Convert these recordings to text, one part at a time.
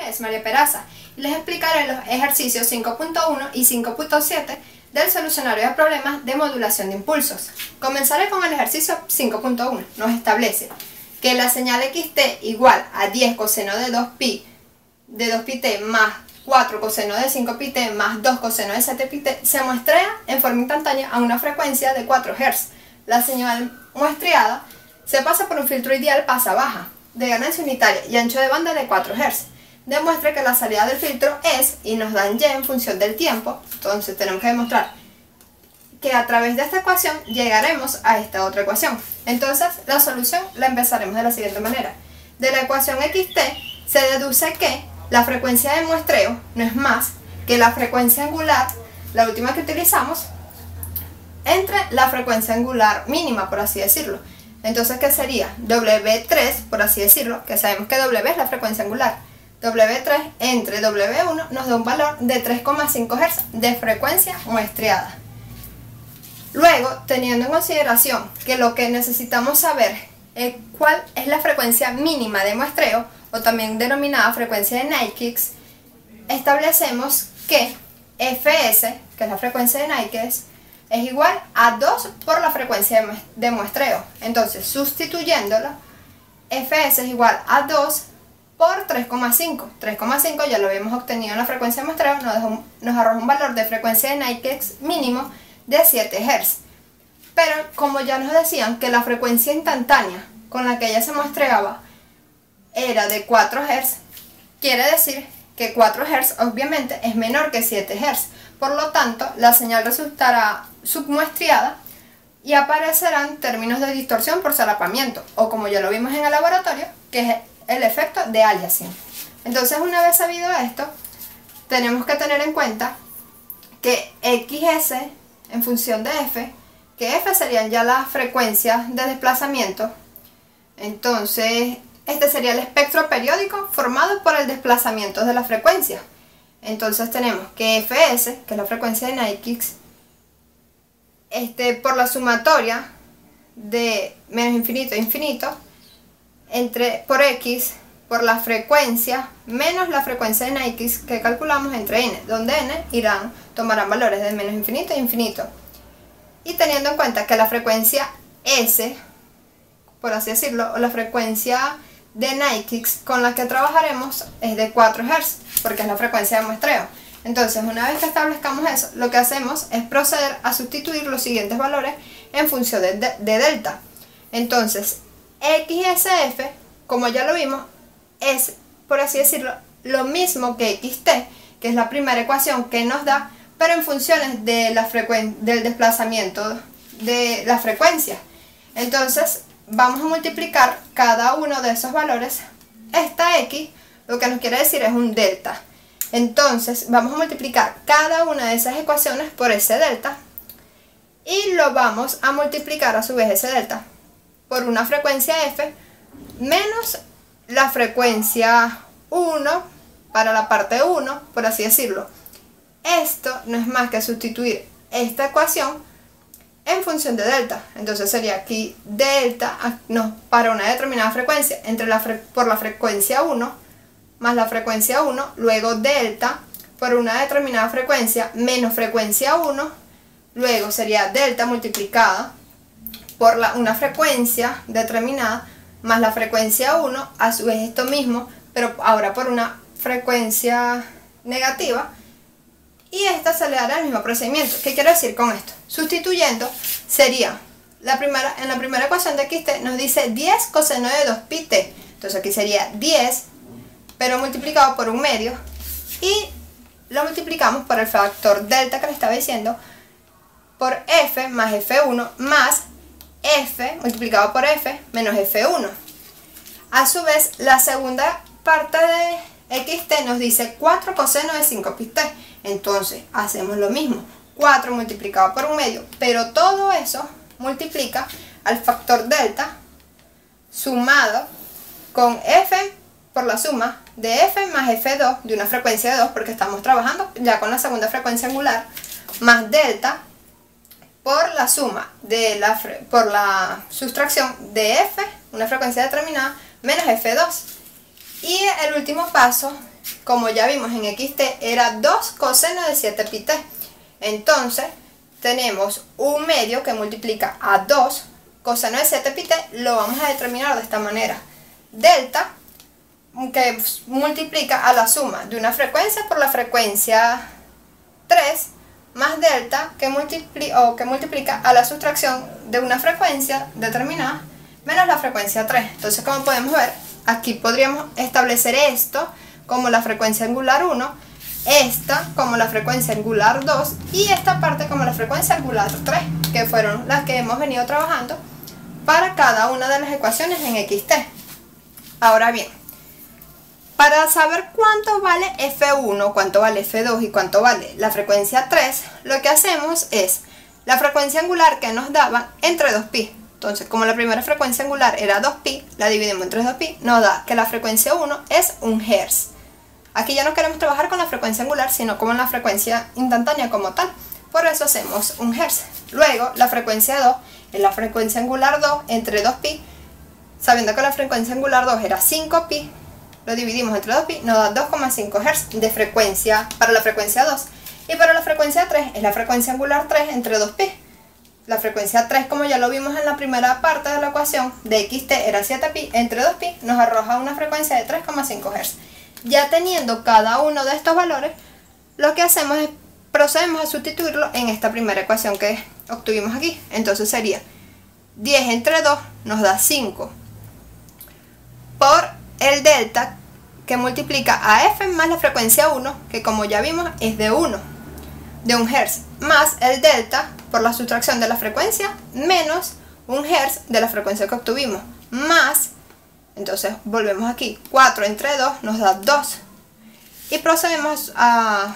Es María Peraza y les explicaré los ejercicios 5.1 y 5.7 del solucionario de problemas de modulación de impulsos. Comenzaré con el ejercicio 5.1. Nos establece que la señal xt igual a 10 coseno de 2πt más 4 coseno de 5πt más 2 coseno de 7πt se muestrea en forma instantánea a una frecuencia de 4 Hz. La señal muestreada se pasa por un filtro ideal pasa baja, de ganancia unitaria y ancho de banda de 4 Hz. Demuestre que la salida del filtro es, y nos dan y en función del tiempo. Entonces tenemos que demostrar que a través de esta ecuación llegaremos a esta otra ecuación. Entonces la solución la empezaremos de la siguiente manera. De la ecuación xt se deduce que la frecuencia de muestreo no es más que la frecuencia angular, la última que utilizamos, entre la frecuencia angular mínima, por así decirlo. Entonces, ¿qué sería? W3, por así decirlo, que sabemos que W es la frecuencia angular. W3 entre W1 nos da un valor de 3,5 Hz de frecuencia muestreada. Luego, teniendo en consideración que lo que necesitamos saber es cuál es la frecuencia mínima de muestreo, o también denominada frecuencia de Nyquist, establecemos que Fs, que es la frecuencia de Nyquist, es igual a 2 por la frecuencia de muestreo. Entonces, sustituyéndolo, Fs es igual a 2 por 3,5. 3,5 ya lo habíamos obtenido en la frecuencia de muestreo, nos arroja un valor de frecuencia de Nyquist mínimo de 7 Hz. Pero como ya nos decían que la frecuencia instantánea con la que ella se muestreaba era de 4 Hz, quiere decir que 4 Hz obviamente es menor que 7 Hz. Por lo tanto, la señal resultará submuestreada y aparecerán términos de distorsión por solapamiento, o como ya lo vimos en el laboratorio, que es el efecto de aliasing. Entonces, una vez sabido esto, tenemos que tener en cuenta que xs en función de f, que f serían ya las frecuencias de desplazamiento. Entonces, este sería el espectro periódico formado por el desplazamiento de la frecuencia. Entonces tenemos que Fs, que es la frecuencia de Nyquist, por la sumatoria de menos infinito a infinito, por x, por la frecuencia, menos la frecuencia de Nyquist que calculamos entre n, donde n tomarán valores de menos infinito a infinito. Y teniendo en cuenta que la frecuencia S, por así decirlo, o la frecuencia de Nyquist con la que trabajaremos es de 4 Hz, porque es la frecuencia de muestreo. Entonces, una vez que establezcamos eso, lo que hacemos es proceder a sustituir los siguientes valores en función de delta. Entonces, XSF, como ya lo vimos, es, por así decirlo, lo mismo que XT, que es la primera ecuación que nos da, pero en funciones de del desplazamiento de la frecuencia. Entonces, vamos a multiplicar cada uno de esos valores. Esta X lo que nos quiere decir es un delta. Entonces vamos a multiplicar cada una de esas ecuaciones por ese delta y lo vamos a multiplicar a su vez ese delta por una frecuencia f menos la frecuencia 1 para la parte 1, por así decirlo. Esto no es más que sustituir esta ecuación en función de delta. Entonces sería aquí delta, para una determinada frecuencia, por la frecuencia 1 más la frecuencia 1, luego delta por una determinada frecuencia menos frecuencia 1, luego sería delta multiplicada por una frecuencia determinada más la frecuencia 1, a su vez esto mismo, pero ahora por una frecuencia negativa. Y esta se le dará el mismo procedimiento. ¿Qué quiero decir con esto? Sustituyendo sería, en la primera ecuación de xt nos dice 10 coseno de 2πt. Entonces aquí sería 10, pero multiplicado por un medio. Y lo multiplicamos por el factor delta que le estaba diciendo, por f más f1 más f multiplicado por f menos f1. A su vez, la segunda parte de xt nos dice 4 coseno de 5πt. Entonces hacemos lo mismo, 4 multiplicado por un medio, pero todo eso multiplica al factor delta sumado con f por la suma de f más f2 de una frecuencia de 2, porque estamos trabajando ya con la segunda frecuencia angular, más delta por la suma por la sustracción de f, una frecuencia determinada, menos f2. Y el último paso como ya vimos en xt, era 2 coseno de 7 pi t. Entonces, tenemos un medio que multiplica a 2 coseno de 7 pi t, lo vamos a determinar de esta manera. Delta, que multiplica a la suma de una frecuencia por la frecuencia 3, más delta, que multiplica a la sustracción de una frecuencia determinada, menos la frecuencia 3. Entonces, como podemos ver, aquí podríamos establecer esto como la frecuencia angular 1, esta como la frecuencia angular 2 y esta parte como la frecuencia angular 3, que fueron las que hemos venido trabajando para cada una de las ecuaciones en xt. Ahora bien, para saber cuánto vale f1, cuánto vale f2 y cuánto vale la frecuencia 3, lo que hacemos es la frecuencia angular que nos daban entre 2pi. Entonces, como la primera frecuencia angular era 2pi, la dividimos entre 2pi, nos da que la frecuencia 1 es 1 Hz. Aquí ya no queremos trabajar con la frecuencia angular, sino como la frecuencia instantánea como tal. Por eso hacemos 1 Hz. Luego, la frecuencia 2 es la frecuencia angular 2 entre 2pi. Sabiendo que la frecuencia angular 2 era 5pi, lo dividimos entre 2pi, nos da 2,5 Hz de frecuencia para la frecuencia 2. Y para la frecuencia 3 es la frecuencia angular 3 entre 2pi. La frecuencia 3, como ya lo vimos en la primera parte de la ecuación, de xt era 7pi entre 2pi, nos arroja una frecuencia de 3,5 Hz. Ya teniendo cada uno de estos valores, lo que hacemos es procedemos a sustituirlo en esta primera ecuación que obtuvimos aquí. Entonces sería 10 entre 2 nos da 5 por el delta, que multiplica a f más la frecuencia 1, que como ya vimos es de 1 Hz, más el delta por la sustracción de la frecuencia menos 1 Hz de la frecuencia que obtuvimos, más, entonces volvemos aquí, 4 entre 2 nos da 2 y procedemos a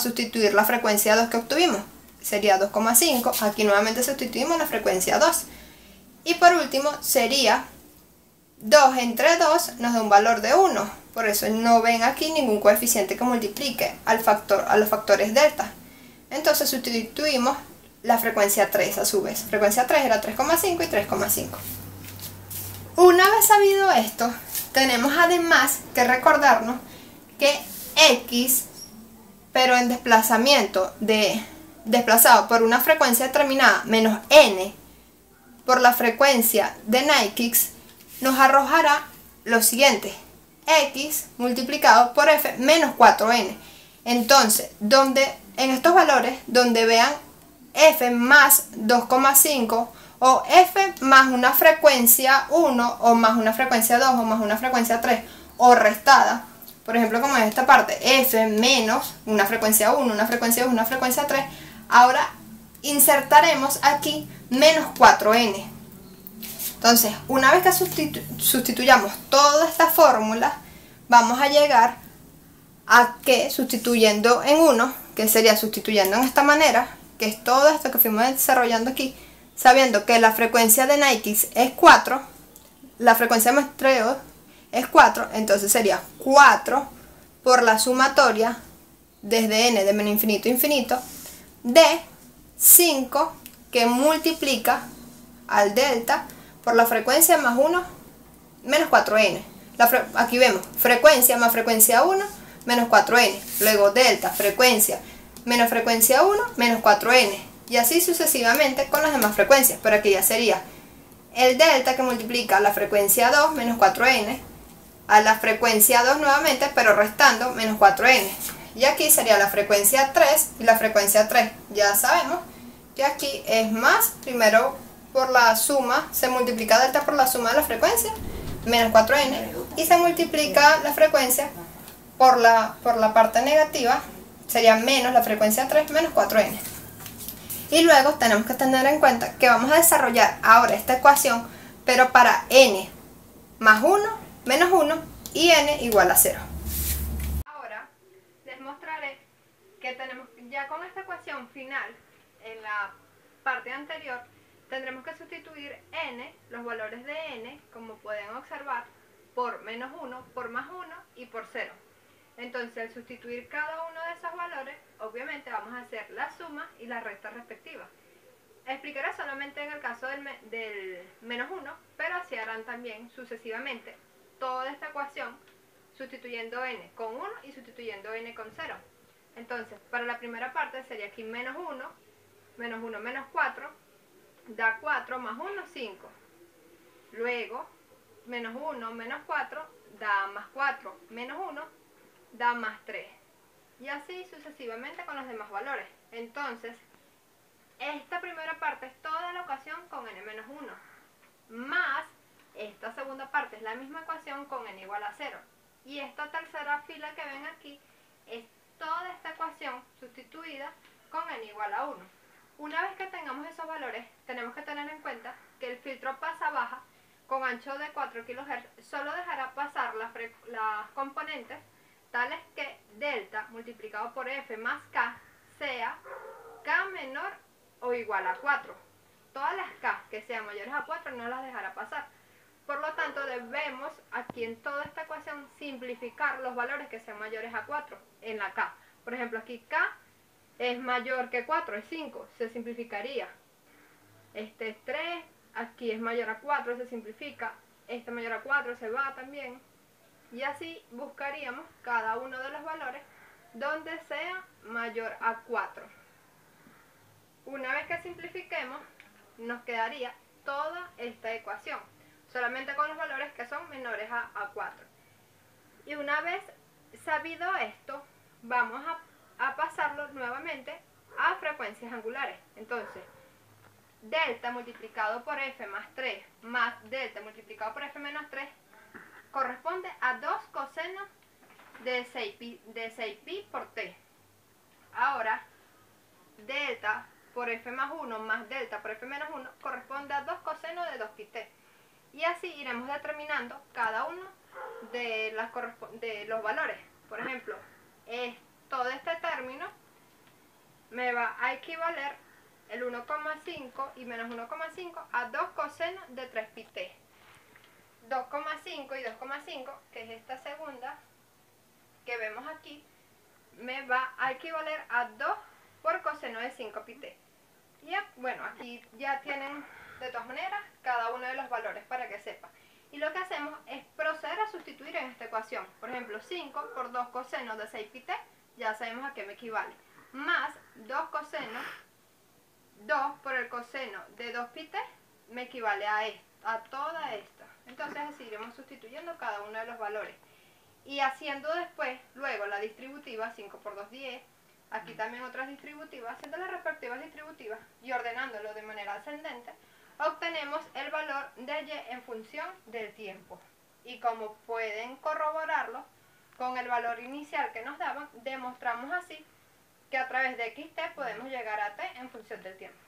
sustituir la frecuencia 2 que obtuvimos, sería 2,5, aquí nuevamente sustituimos la frecuencia 2 y por último sería 2 entre 2 nos da un valor de 1, por eso no ven aquí ningún coeficiente que multiplique a los factores delta. Entonces sustituimos la frecuencia 3 a su vez. Frecuencia 3 era 3,5 y 3,5. Una vez sabido esto, tenemos además que recordarnos que x, pero en desplazamiento desplazado por una frecuencia determinada menos n por la frecuencia de Nyquist, nos arrojará lo siguiente: x multiplicado por f menos 4n. Entonces, en estos valores, donde vean f más 2,5 o f más una frecuencia 1 o más una frecuencia 2 o más una frecuencia 3 o restada, por ejemplo como en esta parte, f menos una frecuencia 1, una frecuencia 2, una frecuencia 3, ahora insertaremos aquí menos 4n. Entonces, una vez que sustituyamos toda esta fórmula, vamos a llegar a que sustituyendo en 1, que sería sustituyendo en esta manera, que es todo esto que fuimos desarrollando aquí, sabiendo que la frecuencia de Nyquist es 4, la frecuencia de muestreo es 4, entonces sería 4 por la sumatoria desde n de menos infinito a infinito de 5 que multiplica al delta por la frecuencia más 1 menos 4n. Aquí vemos frecuencia más frecuencia 1 menos 4n, luego delta, frecuencia menos frecuencia 1 menos 4n, y así sucesivamente con las demás frecuencias, pero aquí ya sería el delta que multiplica la frecuencia 2 menos 4n a la frecuencia 2 nuevamente, pero restando menos 4n, y aquí sería la frecuencia 3 y la frecuencia 3. Ya sabemos que aquí es más, primero por la suma, se multiplica delta por la suma de la frecuencia, menos 4n, y se multiplica la frecuencia por la parte negativa, sería menos la frecuencia 3 menos 4n. Y luego tenemos que tener en cuenta que vamos a desarrollar ahora esta ecuación, pero para n más 1 menos 1 y n igual a 0. Ahora les mostraré que tenemos ya con esta ecuación final, en la parte anterior, tendremos que sustituir n, los valores de n, como pueden observar, por menos 1, por más 1 y por 0. Entonces, al sustituir cada uno de esos valores, obviamente vamos a hacer la suma y la resta respectiva. Explicaré solamente en el caso del menos 1, pero así harán también sucesivamente toda esta ecuación sustituyendo n con 1 y sustituyendo n con 0. Entonces, para la primera parte sería aquí menos 1 menos 4, da 4 más 1, 5. Luego, menos 1 menos 4 da más 4, menos 1 da más 3. Y así sucesivamente con los demás valores. Entonces, esta primera parte es toda la ecuación con n menos 1, más esta segunda parte es la misma ecuación con n igual a 0. Y esta tercera fila que ven aquí es toda esta ecuación sustituida con n igual a 1. Una vez que tengamos esos valores, tenemos que tener en cuenta que el filtro pasa-baja con ancho de 4 kHz solo dejará pasar las componentes tales que delta multiplicado por f más k sea k menor o igual a 4. Todas las k que sean mayores a 4 no las dejará pasar. Por lo tanto, debemos aquí en toda esta ecuación simplificar los valores que sean mayores a 4 en la k. Por ejemplo, aquí k es mayor que 4, es 5, se simplificaría. Este es 3, aquí es mayor a 4, se simplifica. Este mayor a 4 se va también. Y así buscaríamos cada uno de los valores donde sea mayor a 4. Una vez que simplifiquemos, nos quedaría toda esta ecuación, solamente con los valores que son menores a 4. Y una vez sabido esto, vamos a pasarlo nuevamente a frecuencias angulares. Entonces, delta multiplicado por f más 3 más delta multiplicado por f menos 3 corresponde a 2 cosenos de 6pi por t. Ahora, delta por f más 1 más delta por f menos 1 corresponde a 2 cosenos de 2pi-t. Y así iremos determinando cada uno de los valores. Por ejemplo, todo este término me va a equivaler el 1,5 y menos 1,5 a 2 cosenos de 3pi-t. 2,5 y 2,5, que es esta segunda que vemos aquí, me va a equivaler a 2 por coseno de 5pi-t. Y bueno, aquí ya tienen de todas maneras cada uno de los valores para que sepan. Y lo que hacemos es proceder a sustituir en esta ecuación. Por ejemplo, 5 por 2 cosenos de 6pi-t, ya sabemos a qué me equivale. Más 2 cosenos, 2 por el coseno de 2pi-t me equivale a toda esta. Entonces así iremos sustituyendo cada uno de los valores. Y haciendo después, luego la distributiva, 5 por 2, 10. Aquí también otras distributivas, haciendo las respectivas distributivas y ordenándolo de manera ascendente, obtenemos el valor de y en función del tiempo. Y como pueden corroborarlo con el valor inicial que nos daban, demostramos así que a través de xt podemos llegar a t en función del tiempo.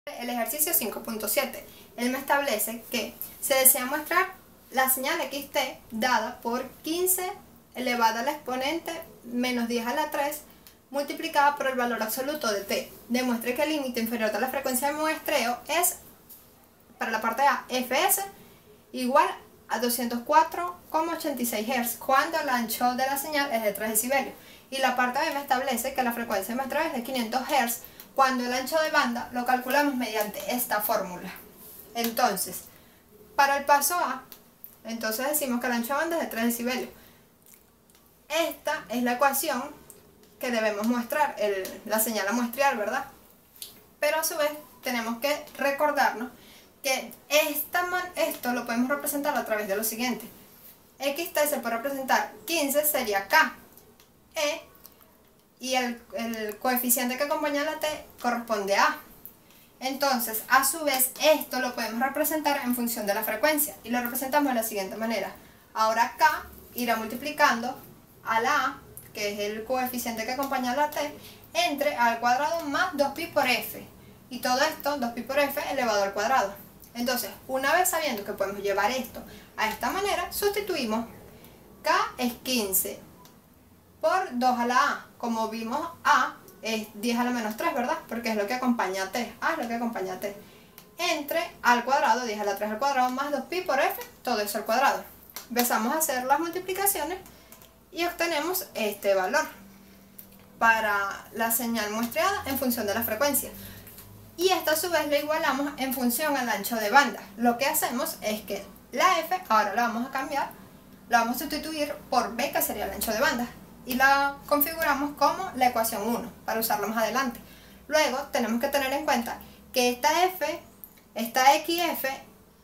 El ejercicio 5.7, él me establece que se desea mostrar la señal xt dada por 15 elevado al exponente menos 10 a la 3 multiplicada por el valor absoluto de t. Demuestre que el límite inferior de la frecuencia de muestreo es, para la parte A, fs igual a 204,86 Hz cuando el ancho de la señal es de 3 decibelios. Y la parte B me establece que la frecuencia de muestreo es de 500 Hz cuando el ancho de banda lo calculamos mediante esta fórmula. Entonces, para el paso A, entonces decimos que el ancho de banda es de 3 decibelios. Esta es la ecuación que debemos mostrar, la señal a muestrear, ¿verdad? Pero a su vez tenemos que recordarnos que esto lo podemos representar a través de lo siguiente. xt se puede representar 15 sería k, y el coeficiente que acompaña a la t corresponde a. Entonces, a su vez, esto lo podemos representar en función de la frecuencia y lo representamos de la siguiente manera. Ahora k irá multiplicando a la a, que es el coeficiente que acompaña a la t, entre a al cuadrado más 2pi por f. Y todo esto, 2pi por f elevado al cuadrado. Entonces, una vez sabiendo que podemos llevar esto a esta manera, sustituimos k es 15 por 2 a la a. Como vimos, a es 10 a la menos 3, ¿verdad? Porque es lo que acompaña a t. A es lo que acompaña a t. Entre al cuadrado, 10 a la 3 al cuadrado, más 2pi por f, todo eso al cuadrado. Empezamos a hacer las multiplicaciones y obtenemos este valor para la señal muestreada en función de la frecuencia. Y esto a su vez lo igualamos en función al ancho de banda. Lo que hacemos es que la f ahora la vamos a cambiar lo vamos a sustituir por b, que sería el ancho de banda, y la configuramos como la ecuación 1 para usarlo más adelante. Luego tenemos que tener en cuenta que esta XF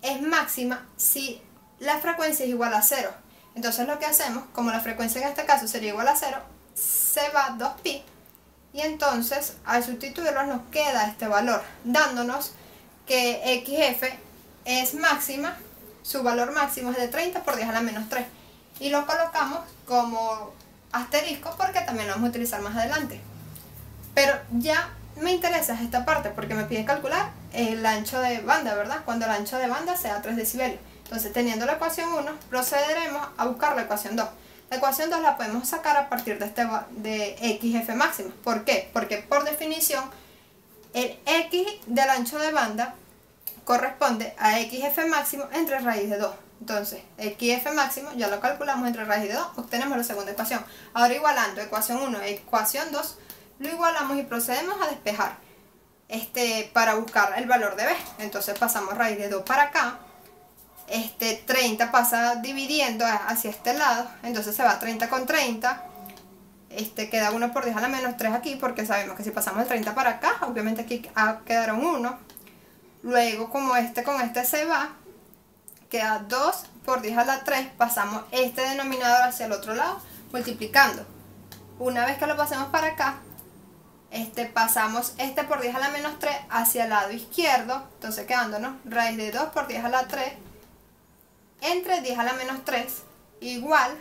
es máxima si la frecuencia es igual a 0. Entonces lo que hacemos, como la frecuencia en este caso sería igual a 0, se va 2pi, y entonces al sustituirlo nos queda este valor, dándonos que XF es máxima, su valor máximo es de 30 por 10 a la menos 3, y lo colocamos como asterisco porque también lo vamos a utilizar más adelante. Pero ya me interesa esta parte porque me pide calcular el ancho de banda, ¿verdad? Cuando el ancho de banda sea 3 decibelios. Entonces, teniendo la ecuación 1, procederemos a buscar la ecuación 2. La ecuación 2 la podemos sacar a partir de XF máxima. ¿Por qué? Porque por definición el X del ancho de banda corresponde a XF máximo entre raíz de 2. Entonces, XF máximo ya lo calculamos entre raíz de 2, obtenemos la segunda ecuación. Ahora, igualando ecuación 1 e ecuación 2, lo igualamos y procedemos a despejar para buscar el valor de b. Entonces pasamos raíz de 2 para acá, 30 pasa dividiendo hacia este lado, entonces se va 30 con 30, queda 1 por 10 a la menos 3 aquí, porque sabemos que si pasamos el 30 para acá, obviamente aquí quedaron 1. Luego, como con este se va, queda 2 por 10 a la 3, pasamos este denominador hacia el otro lado, multiplicando. Una vez que lo pasemos para acá, pasamos por 10 a la menos 3 hacia el lado izquierdo, entonces quedándonos raíz de 2 por 10 a la 3 entre 10 a la menos 3 igual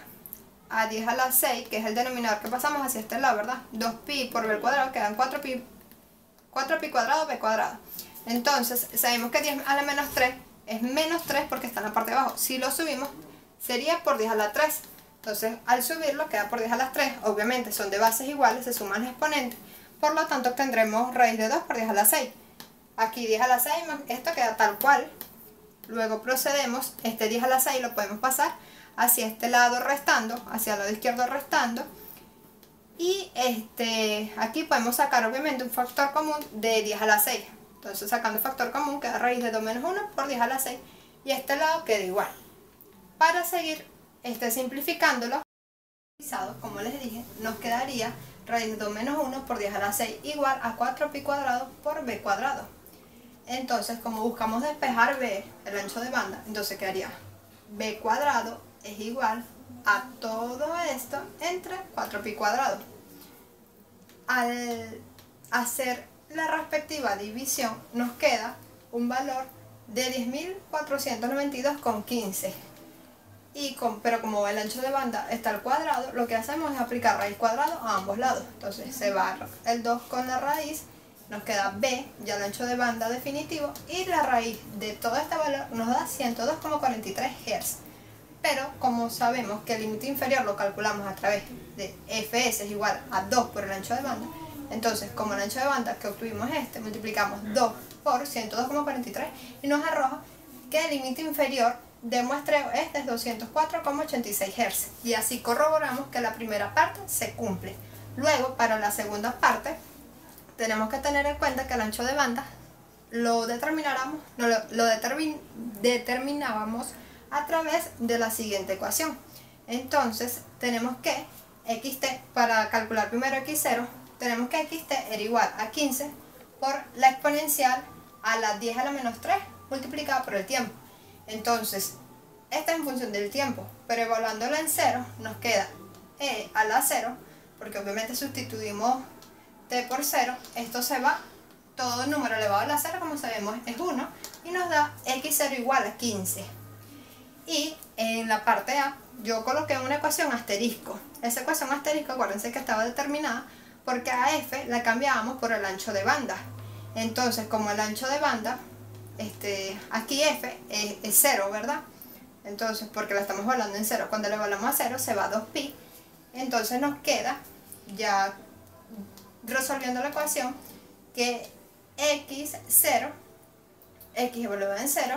a 10 a la 6, que es el denominador que pasamos hacia este lado, ¿verdad? 2pi por b al cuadrado, quedan 4pi cuadrado b cuadrado. Entonces sabemos que 10 a la menos 3 es menos 3 porque está en la parte de abajo. Si lo subimos sería por 10 a la 3. Entonces al subirlo queda por 10 a la 3. Obviamente son de bases iguales, se suman los exponentes. Por lo tanto tendremos raíz de 2 por 10 a la 6. Aquí 10 a la 6 más esto queda tal cual. Luego procedemos, 10 a la 6 lo podemos pasar hacia este lado restando, hacia el lado izquierdo restando. Y aquí podemos sacar obviamente un factor común de 10 a la 6. Entonces sacando el factor común queda raíz de 2 menos 1 por 10 a la 6. Y este lado queda igual. Para seguir simplificándolo, como les dije, nos quedaría raíz de 2 menos 1 por 10 a la 6 igual a 4pi cuadrado por b cuadrado. Entonces, como buscamos despejar b, el ancho de banda, entonces quedaría b cuadrado es igual a todo esto entre 4pi cuadrado. Al hacer la respectiva división nos queda un valor de 10.492,15. Pero como el ancho de banda está al cuadrado, lo que hacemos es aplicar raíz cuadrado a ambos lados. Entonces se va el 2 con la raíz, nos queda b, ya el ancho de banda definitivo, y la raíz de todo este valor nos da 102,43 Hz. Pero como sabemos que el límite inferior lo calculamos a través de Fs es igual a 2 por el ancho de banda, entonces como el ancho de banda que obtuvimos multiplicamos 2 por 102,43 y nos arroja que el límite inferior de muestreo es de 204,86 Hz. Y así corroboramos que la primera parte se cumple. Luego, para la segunda parte, tenemos que tener en cuenta que el ancho de banda lo determinábamos a través de la siguiente ecuación. Entonces tenemos que xt, para calcular primero x0, tenemos que xt era igual a 15 por la exponencial a la 10 a la menos 3 multiplicada por el tiempo. Entonces esta es en función del tiempo, pero evaluándolo en 0 nos queda e a la 0, porque obviamente sustituimos t por 0, esto se va, todo número elevado a la 0 como sabemos es 1, y nos da x0 igual a 15. Y en la parte A yo coloqué una ecuación asterisco. Esa ecuación asterisco, acuérdense que estaba determinada porque a f la cambiábamos por el ancho de banda. Entonces, como el ancho de banda, aquí f es 0, ¿verdad? Entonces, porque la estamos evaluando en 0, cuando la evaluamos a 0 se va 2pi. Entonces nos queda, ya resolviendo la ecuación, que x0, x evaluado en 0,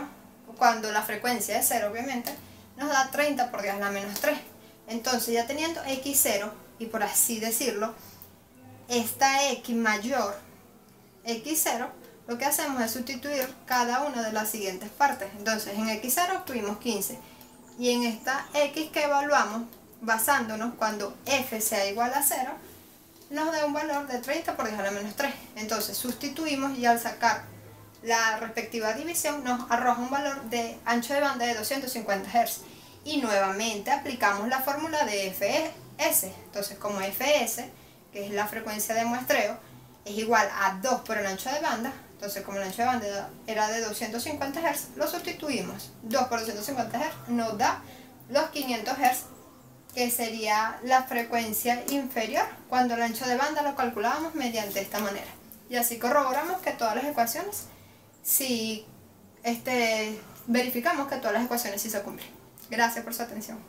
cuando la frecuencia es 0 obviamente, nos da 30 por 10 a la menos 3. Entonces ya teniendo x0, y por así decirlo, esta x mayor x0, lo que hacemos es sustituir cada una de las siguientes partes. Entonces en x0 obtuvimos 15, Y en esta X que evaluamos, basándonos cuando F sea igual a 0, nos da un valor de 30 por 10 a la menos 3. Entonces sustituimos y al sacar la respectiva división nos arroja un valor de ancho de banda de 250 Hz. Y nuevamente aplicamos la fórmula de Fs. Entonces como Fs, que es la frecuencia de muestreo, es igual a 2 por el ancho de banda, entonces como el ancho de banda era de 250 Hz, lo sustituimos. 2 por 250 Hz nos da los 500 Hz, que sería la frecuencia inferior cuando el ancho de banda lo calculábamos mediante esta manera. Y así corroboramos que todas las ecuaciones, verificamos que todas las ecuaciones sí se cumplen. Gracias por su atención.